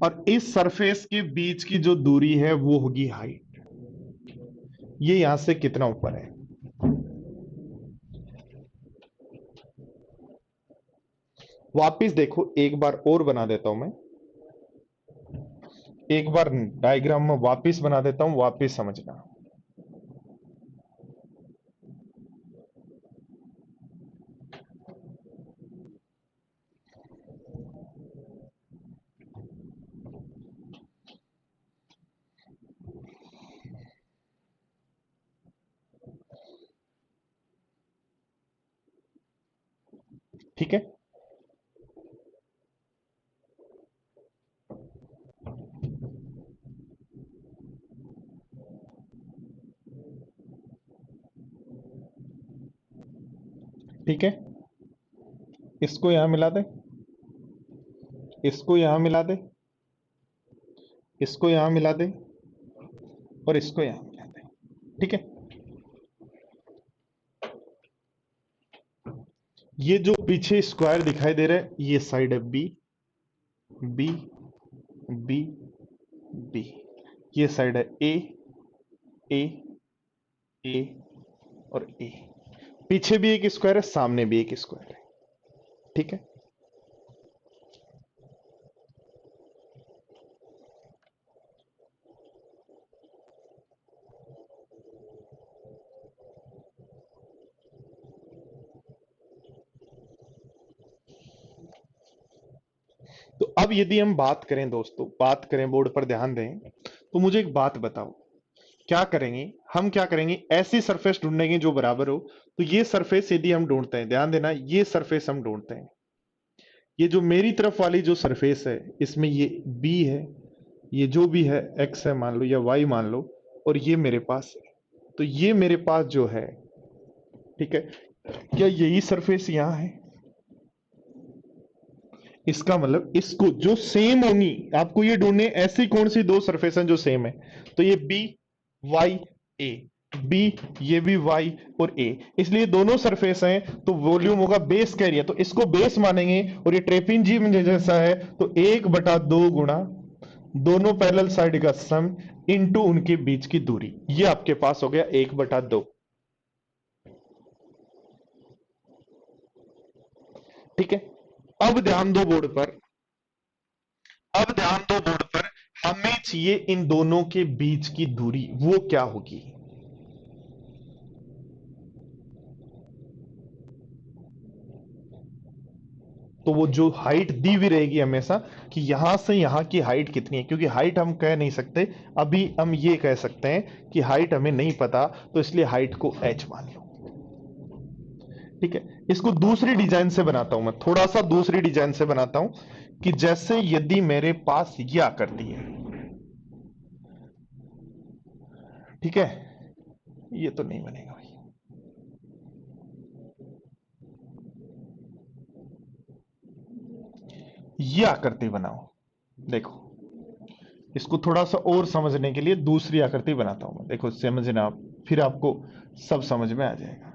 और इस सरफेस के बीच की जो दूरी है वो होगी हाइट। ये यहां से कितना ऊपर है? वापिस देखो, एक बार और बना देता हूं मैं, एक बार डायग्राम में वापिस बना देता हूं, वापिस समझना। ठीक है, ठीक है। इसको यहां मिला दे, इसको यहां मिला दे, इसको यहां मिला दे और इसको यहां मिला दे, ठीक है। ये जो पीछे स्क्वायर दिखाई दे रहा है ये साइड है बी, बी, बी, बी। ये साइड है ए, ए, ए और ए। पीछे भी एक स्क्वायर है, सामने भी एक स्क्वायर है, ठीक है। तो अब यदि हम बात करें दोस्तों, बात करें, बोर्ड पर ध्यान दें, तो मुझे एक बात बताओ, क्या करेंगे हम, क्या करेंगे, ऐसी सरफेस ढूंढेंगे जो बराबर हो। तो ये सरफेस यदि हम ढूंढते हैं, ध्यान देना, ये सरफेस हम ढूंढते हैं, ये जो मेरी तरफ वाली जो सरफेस है इसमें ये बी है, ये जो भी है एक्स है मान लो या वाई मान लो, और ये मेरे पास है। तो ये मेरे पास जो है, ठीक है, क्या यही सरफेस यहां है? इसका मतलब इसको जो सेम होंगी, आपको ये ढूंढने ऐसी कौन सी दो सरफेस हैं जो सेम है। तो ये बी, वाई, ए, बी, ये भी वाई और ए, इसलिए दोनों सरफेस हैं तो वॉल्यूम होगा बेस का एरिया, तो इसको बेस मानेंगे। और ये ट्रेपेजियम जैसा है तो 1/2 गुणा दोनों पैरेलल साइड का सम इनटू उनके बीच की दूरी, ये आपके पास हो गया 1/2, ठीक है। अब ध्यान दो बोर्ड पर, अब ध्यान दो बोर्ड पर, हमें चाहिए इन दोनों के बीच की दूरी, वो क्या होगी? तो वो जो हाइट दी हुई रहेगी हमेशा, कि यहां से यहां की हाइट कितनी है, क्योंकि हाइट हम कह नहीं सकते, अभी हम ये कह सकते हैं कि हाइट हमें नहीं पता, तो इसलिए हाइट को h मान लो, ठीक है। इसको दूसरी डिजाइन से बनाता हूं मैं, थोड़ा सा दूसरी डिजाइन से बनाता हूं, कि जैसे यदि मेरे पास ये आकृति है, ठीक है, ये तो नहीं बनेगा भाई, ये आकृति बनाओ, देखो, इसको थोड़ा सा और समझने के लिए दूसरी आकृति बनाता हूं मैं, देखो समझना आप, फिर आपको सब समझ में आ जाएगा।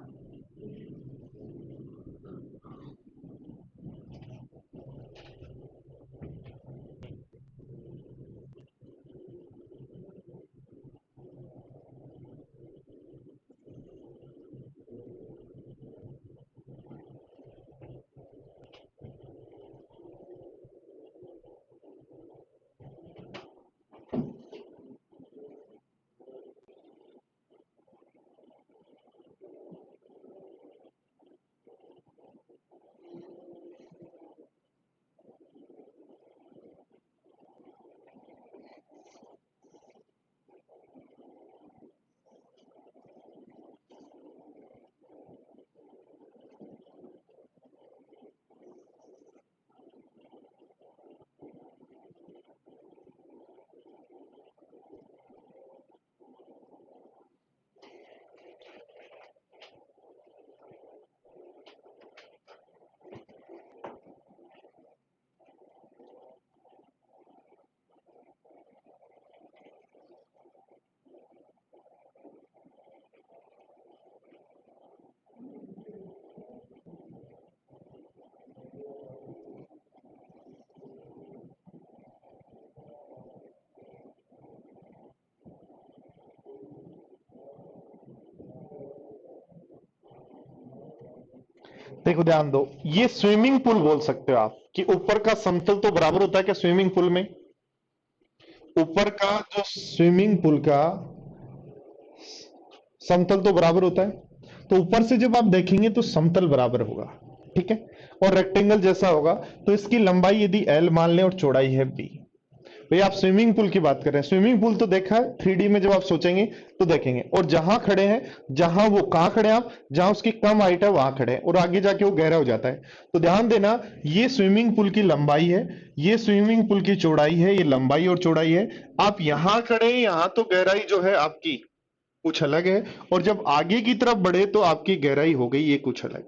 देखो ध्यान दो, ये स्विमिंग पूल बोल सकते हो आप कि ऊपर का समतल तो बराबर होता है क्या स्विमिंग पूल में? ऊपर का जो स्विमिंग पूल का समतल तो बराबर होता है, तो ऊपर से जब आप देखेंगे तो समतल बराबर होगा, ठीक है, और रेक्टेंगल जैसा होगा। तो इसकी लंबाई यदि एल मान लें और चौड़ाई है बी। भैया आप स्विमिंग पूल की बात कर रहे हैं, स्विमिंग पूल तो देखा है 3D में, जब आप सोचेंगे तो देखेंगे। और जहां खड़े हैं, जहां वो कहां खड़े हैं आप, जहां उसकी कम हाइट है वहां खड़े हैं, और आगे जाके वो गहरा हो जाता है। तो ध्यान देना, ये स्विमिंग पूल की लंबाई है, ये स्विमिंग पूल की चौड़ाई है, ये लंबाई और चौड़ाई है। आप यहां खड़े हैं, यहां तो गहराई जो है आपकी कुछ अलग है, और जब आगे की तरफ बढ़े तो आपकी गहराई हो गई ये कुछ अलग,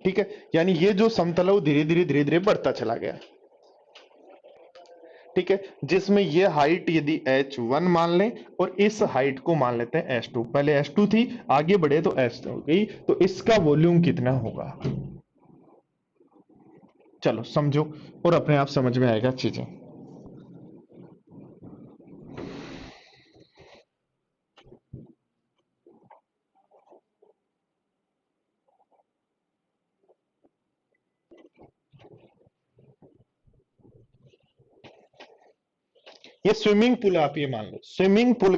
ठीक है। यानी ये जो समतल है वो धीरे धीरे धीरे धीरे बढ़ता चला गया, ठीक है, जिसमें ये हाइट यदि h1 मान लें और इस हाइट को मान लेते हैं h2, पहले h2 थी, आगे बढ़े तो h हो गई, तो इसका वॉल्यूम कितना होगा? चलो समझो, और अपने आप समझ में आएगा चीजें। ये स्विमिंग पूल आप ये मान लो, स्विमिंग पूल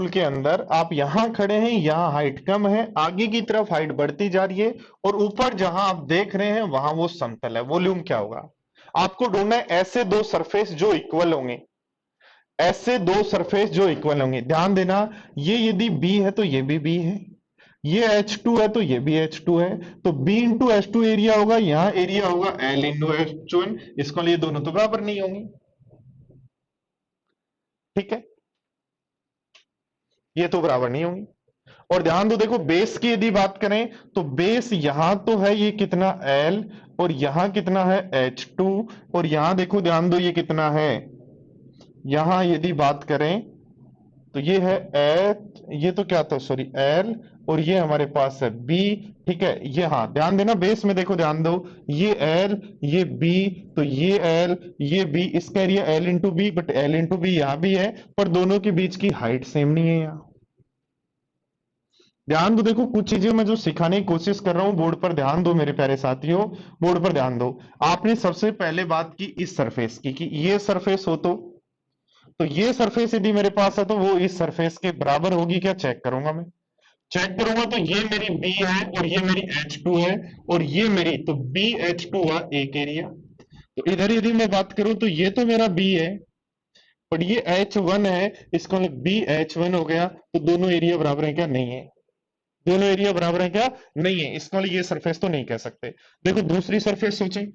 के अंदर आप यहां खड़े हैं, यहां हाइट कम है, आगे की तरफ हाइट बढ़ती जा रही है, और ऊपर जहां आप देख रहे हैं वहां वो समतल है। वॉल्यूम क्या होगा आपको ढूंढना है? ऐसे दो सरफेस जो इक्वल होंगे, ऐसे दो सरफेस जो इक्वल होंगे। ध्यान देना, ये यदि B है तो ये भी B है, ये H2 है तो ये भी H2 है, तो B इंटू H2 एरिया होगा, यहां एरिया होगा L इंटू H1। इसको लिए दोनों तो बराबर नहीं होंगे, ठीक है, ये तो बराबर नहीं होंगे। और ध्यान दो, देखो बेस की यदि बात करें तो बेस यहां तो है ये कितना L, और यहां कितना है H2, और यहां देखो ध्यान दो ये कितना है, यहां यदि बात करें तो ये है H, ये तो क्या था सॉरी L, और ये हमारे पास है B, ठीक है। ये हाँ ध्यान देना, बेस में देखो ध्यान दो, ये L ये B, तो ये L ये B, इसका area L into B, but L into B यहां भी है, पर दोनों के बीच की हाइट सेम नहीं है यहाँ। ध्यान दो, देखो कुछ चीजें मैं जो सिखाने की कोशिश कर रहा हूं, बोर्ड पर ध्यान दो मेरे प्यारे साथियों, बोर्ड पर ध्यान दो। आपने सबसे पहले बात की इस सरफेस की कि ये सरफेस हो, तो ये सरफेस यदि मेरे पास है तो वो इस सरफेस के बराबर होगी क्या, चेक करूंगा मैं, चेक करूंगा तो ये मेरी B है और ये मेरी H2 है, और ये मेरी तो BH2 हुआ एक एरिया। तो इधर यदि मैं बात करूं तो ये तो मेरा B है, पर ये H1 है, इसका मतलब BH1 हो गया, तो दोनों एरिया बराबर है क्या, नहीं है, दोनों एरिया बराबर है क्या, नहीं है, इसका मतलब ये सरफेस तो नहीं कह सकते। देखो दूसरी सरफेस सोचें,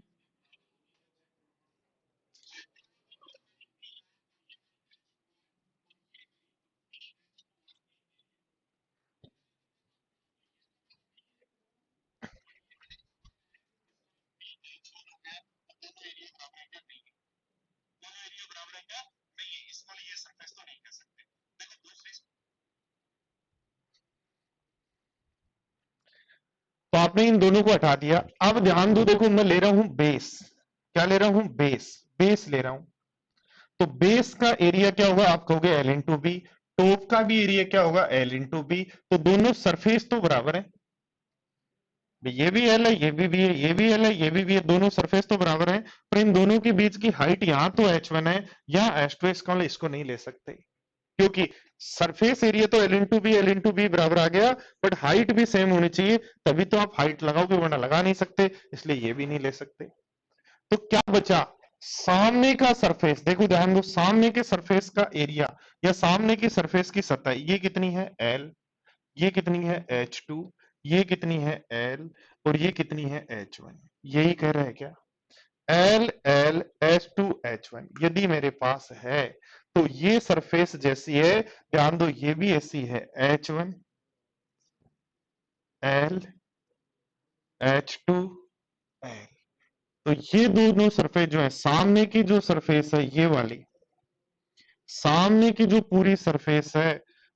तो आपने इन दोनों को हटा दिया। अब ध्यान दो, देखो मैं ले रहा हूं बेस, क्या ले रहा हूं, बेस, बेस ले रहा हूं, तो बेस का एरिया क्या होगा, आप कहोगे L इंटू बी, टॉप का भी एरिया क्या होगा L इंटू बी, तो दोनों सरफेस तो बराबर है, ये भी L है, ये भी है, ये भी L है, ये भी है, दोनों सरफेस तो बराबर है, पर इन दोनों के बीच की हाइट यहां तो H1 है, यहाँ H2 है, इसको नहीं ले सकते, क्योंकि सरफेस एरिया तो L इंटू बी बराबर आ गया, बट हाइट भी सेम होनी चाहिए, तभी तो आप हाइट लगाओगे, वरना लगा नहीं सकते, इसलिए ये भी नहीं ले सकते। तो क्या बचा, सामने का सरफेस, देखो ध्यान दो, सामने के सरफेस का एरिया या सामने की सरफेस की सतह, ये कितनी है L, ये कितनी है H2, ये कितनी है L, और ये कितनी है H1, यही कह रहे हैं क्या, L L H2 H1 यदि मेरे पास है तो ये सरफेस जैसी है, ध्यान दो ये भी ऐसी है, H1 L H2 L, तो ये दोनों सरफेस जो है, सामने की जो सरफेस है ये वाली, सामने की जो पूरी सरफेस है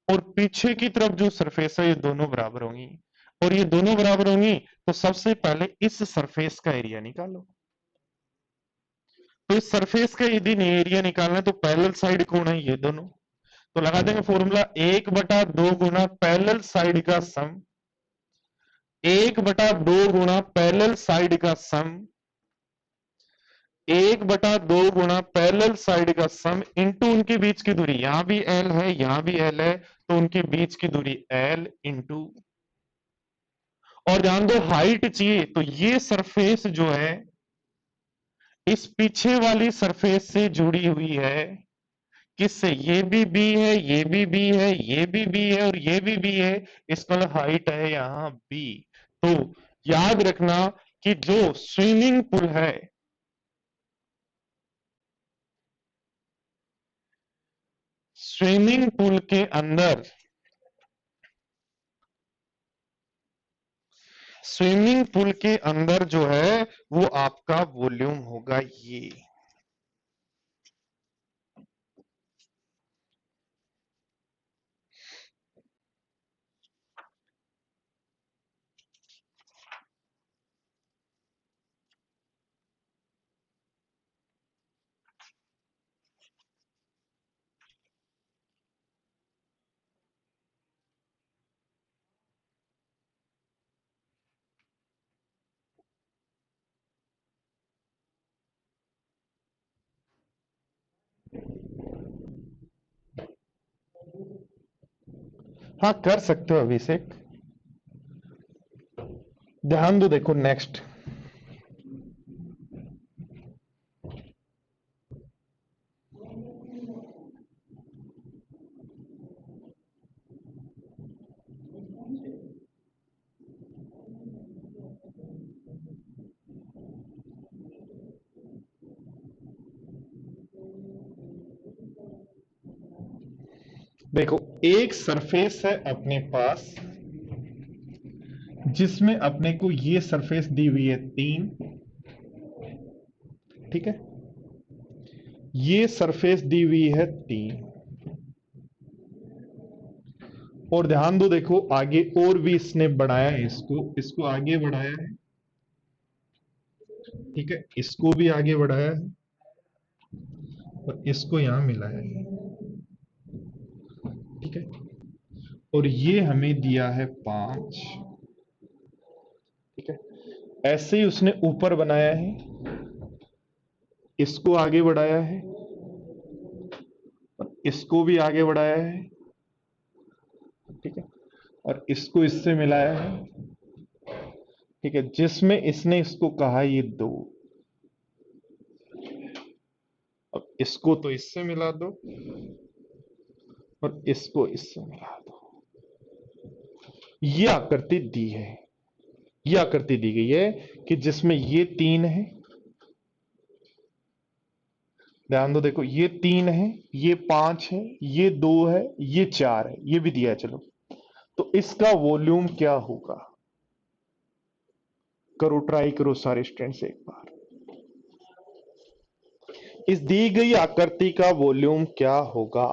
और पीछे की तरफ जो सरफेस है, ये दोनों बराबर होंगी, और ये दोनों बराबर होंगी, तो सबसे पहले इस सरफेस का एरिया निकालो। तो इस सरफेस का यदि एरिया निकालना है तो पैरेलल साइड कौन है, ये दोनों, तो लगा देंगे फॉर्मूला 1/2 गुना पैरेलल साइड का सम, 1/2 गुणा पैरेलल साइड का सम, 1/2 गुणा पैरेलल साइड का सम इंटू उनके बीच की दूरी, यहां भी एल है यहां भी एल है, तो उनके बीच की दूरी एल इंटू, और ध्यान दो हाइट चाहिए तो ये सरफेस जो है इस पीछे वाली सरफेस से जुड़ी हुई है, किससे, ये भी बी है ये भी बी है ये भी बी है और ये भी बी है, इसका हाइट है यहां बी। तो याद रखना कि जो स्विमिंग पूल है, स्विमिंग पूल के अंदर, स्विमिंग पूल के अंदर जो है वो आपका वॉल्यूम होगा ये। हाँ कर सकते हो अभिषेक, ध्यान दो, देखो नेक्स्ट, देखो एक सरफेस है अपने पास जिसमें अपने को ये सरफेस दी हुई है 3, ठीक है, ये सरफेस दी हुई है 3, और ध्यान दो देखो आगे और भी इसने बढ़ाया है, इसको इसको आगे बढ़ाया है, ठीक है, इसको भी आगे बढ़ाया है और इसको यहां मिलाया है, ठीक है, और ये हमें दिया है 5, ठीक है, ऐसे ही उसने ऊपर बनाया है, इसको आगे बढ़ाया है और इसको भी आगे बढ़ाया है, ठीक है, और इसको इससे मिलाया है, ठीक है, जिसमें इसने इसको कहा ये 2, अब इसको तो इससे मिला दो और इसको इससे मिला दो, ये आकृति दी है, ये आकृति दी गई है कि जिसमें ये 3 है, ध्यान दो देखो ये 3 है ये 5 है ये 2 है ये 4 है, ये भी दिया है, चलो तो इसका वॉल्यूम क्या होगा, करो ट्राई करो सारे स्टूडेंट्स एक बार, इस दी गई आकृति का वॉल्यूम क्या होगा।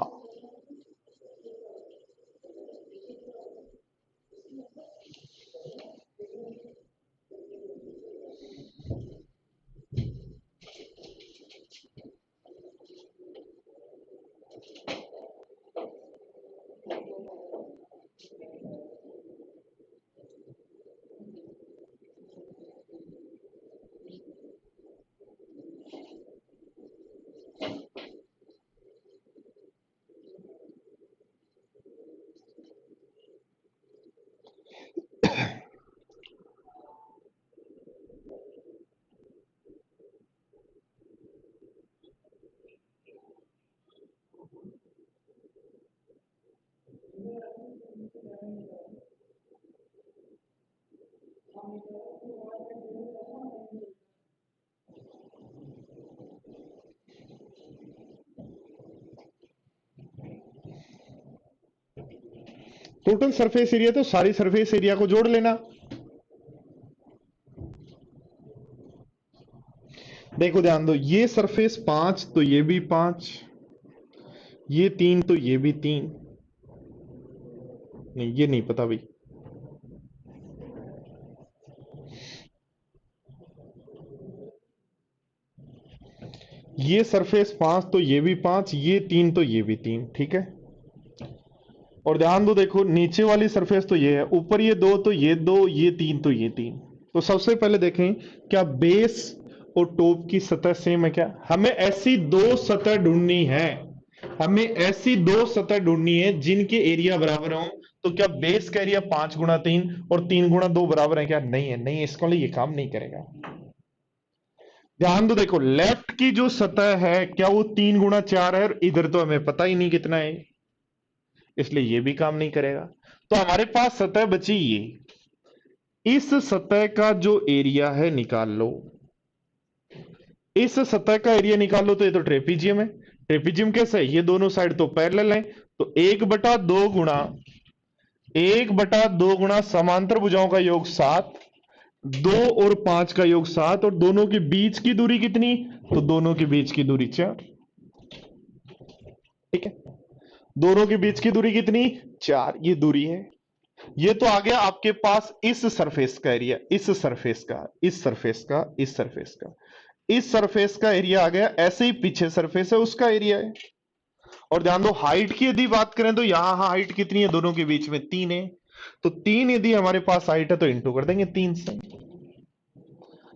टोटल सरफेस एरिया तो सारी सरफेस एरिया को जोड़ लेना, देखो ध्यान दो ये सरफेस 5 तो ये भी 5, ये 3 तो ये भी 3, नहीं ये नहीं पता भाई, ये सरफेस 5 तो ये भी 5, ये 3 तो ये भी 3, ठीक है, और ध्यान दो, देखो नीचे वाली सरफेस तो ये है, ऊपर ये दो, तो ये दो, ये तीन, तो ये तीन। तो सबसे पहले देखें क्या बेस और टॉप की सतह सेम है क्या? हमें ऐसी दो सतह ढूंढनी है, हमें ऐसी दो सतह ढूंढनी है जिनके एरिया बराबर हो। तो क्या बेस का एरिया 5 गुणा 3 और 3 गुणा 2 बराबर है क्या? नहीं है, नहीं, इसके लिए ये काम नहीं करेगा। ध्यान दो, देखो लेफ्ट की जो सतह है क्या वो 3 गुणा 4 है, और इधर तो हमें पता ही नहीं कितना है, इसलिए ये भी काम नहीं करेगा। तो हमारे पास सतह बची ये, इस सतह का जो एरिया है निकाल लो, इस सतह का एरिया निकाल लो। तो ये तो ट्रेपीजियम है, ट्रेपीजियम कैसे है? ये दोनों साइड तो पैरेलल है, तो 1/2 गुणा समांतर भुजाओं का योग 7, 2 और 5 का योग 7, और दोनों के बीच की दूरी कितनी? तो दोनों के बीच की दूरी 4। ठीक है, दोनों के बीच की दूरी कितनी? 4, ये दूरी है। ये तो आ गया आपके पास इस सरफेस का एरिया, इस सरफेस का, इस सरफेस का, इस सरफेस का, इस सरफेस का एरिया आ गया। ऐसे ही पीछे सरफेस है उसका एरिया है। और ध्यान दो, हाइट की यदि बात करें तो यहां हाइट कितनी है? दोनों के बीच में 3 है। तो 3 यदि हमारे पास हाइट है तो इंटू कर देंगे 3 से,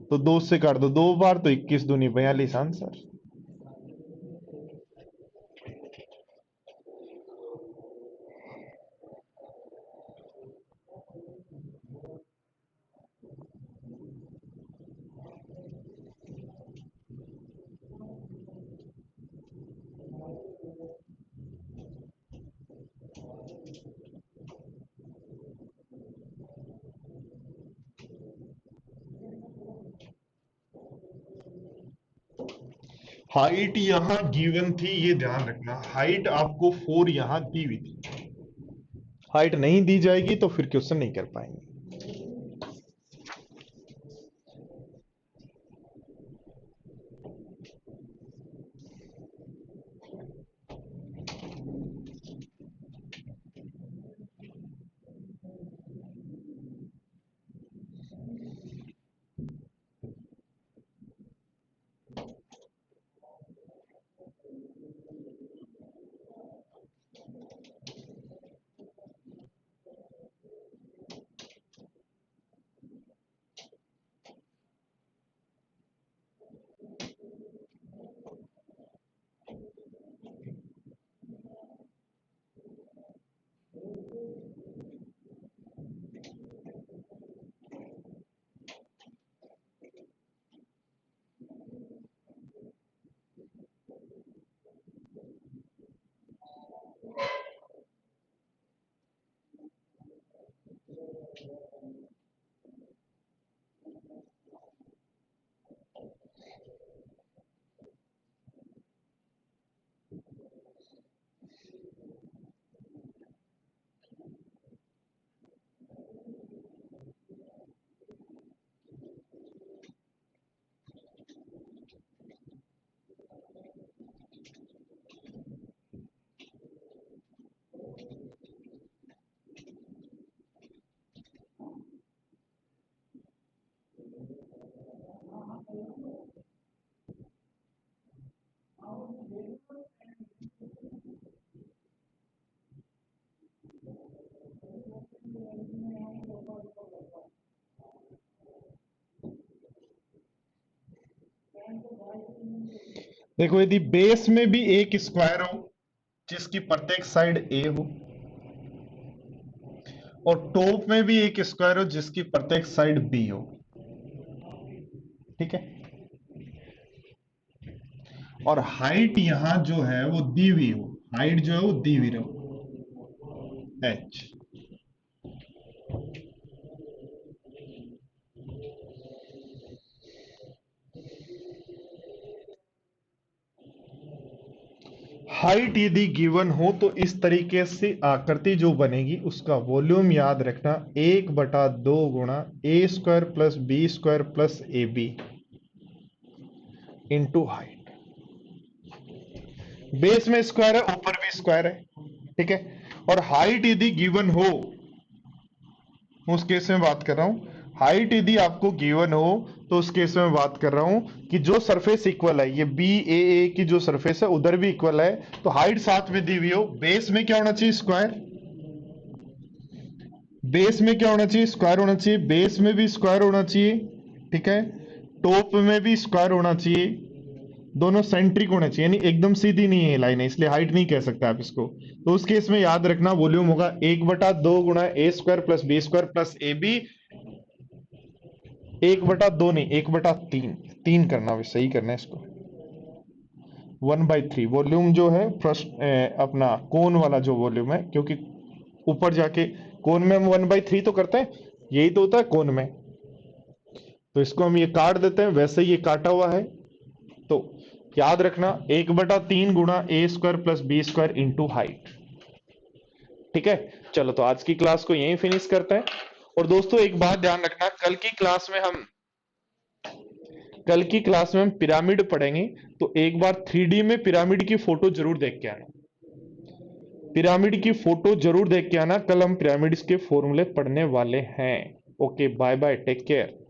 तो 2 से काट दो 2 बार, तो 21 दूनी 42 आंसर। हाइट यहां गिवन थी, ये ध्यान रखना, हाइट आपको 4 यहां दी हुई थी। हाइट नहीं दी जाएगी तो फिर क्वेश्चन नहीं कर पाएंगे। देखो यदि बेस में भी एक स्क्वायर हो जिसकी प्रत्येक साइड ए हो, और टॉप में भी एक स्क्वायर हो जिसकी प्रत्येक साइड बी हो, ठीक है, और हाइट यहां जो है वो दी हुई हो, हाइट जो है वो दी हुई रहो एच, हाइट यदि गिवन हो तो इस तरीके से आकृति जो बनेगी उसका वॉल्यूम याद रखना 1/2 A square plus B square plus A B into height. Base में स्क्वायर है, ऊपर भी स्क्वायर है, ठीक है। और हाइट यदि गिवन हो, उस केस में बात कर रहा हूं, हाइट यदि आपको गिवन हो तो उस केस में बात कर रहा हूं कि जो सरफेस इक्वल है, ये बी ए की जो सरफेस है उधर भी इक्वल है, तो हाइट साथ में दी हुई हो, बेस में क्या होना चाहिए? स्क्वायर, बेस में क्या होना चाहिए? स्क्वायर होना चाहिए। बेस में भी स्क्वायर होना चाहिए, ठीक है। टॉप में भी स्क्वायर होना चाहिए। दोनों सेंट्रिक होने चाहिए, यानी एकदम सीधी नहीं है लाइन है, इसलिए हाइट नहीं कह सकते आप इसको। तो उस केस में याद रखना वॉल्यूम होगा 1/2 गुणा A square plus B square plus A B. 1/2 नहीं, 1/3। 3 करना, सही करना है इसको। 1/3 वॉल्यूम जो है फर्स्ट अपना कोन वाला जो वॉल्यूम है, क्योंकि ऊपर जाके कोन में हम 1/3 तो करते हैं, यही तो होता है कोन में। तो इसको हम ये काट देते हैं, वैसे ही ये काटा हुआ है। तो याद रखना 1/3 गुणा A square plus B square into height. ठीक है, चलो तो आज की क्लास को यहीं फिनिश करते हैं। और दोस्तों एक बात ध्यान रखना, कल की क्लास में हम पिरामिड पढ़ेंगे, तो एक बार 3D में पिरामिड की फोटो जरूर देख के आना। पिरामिड की फोटो जरूर देख के आना, कल हम पिरामिड्स के फॉर्मूले पढ़ने वाले हैं। Okay, bye bye, take care.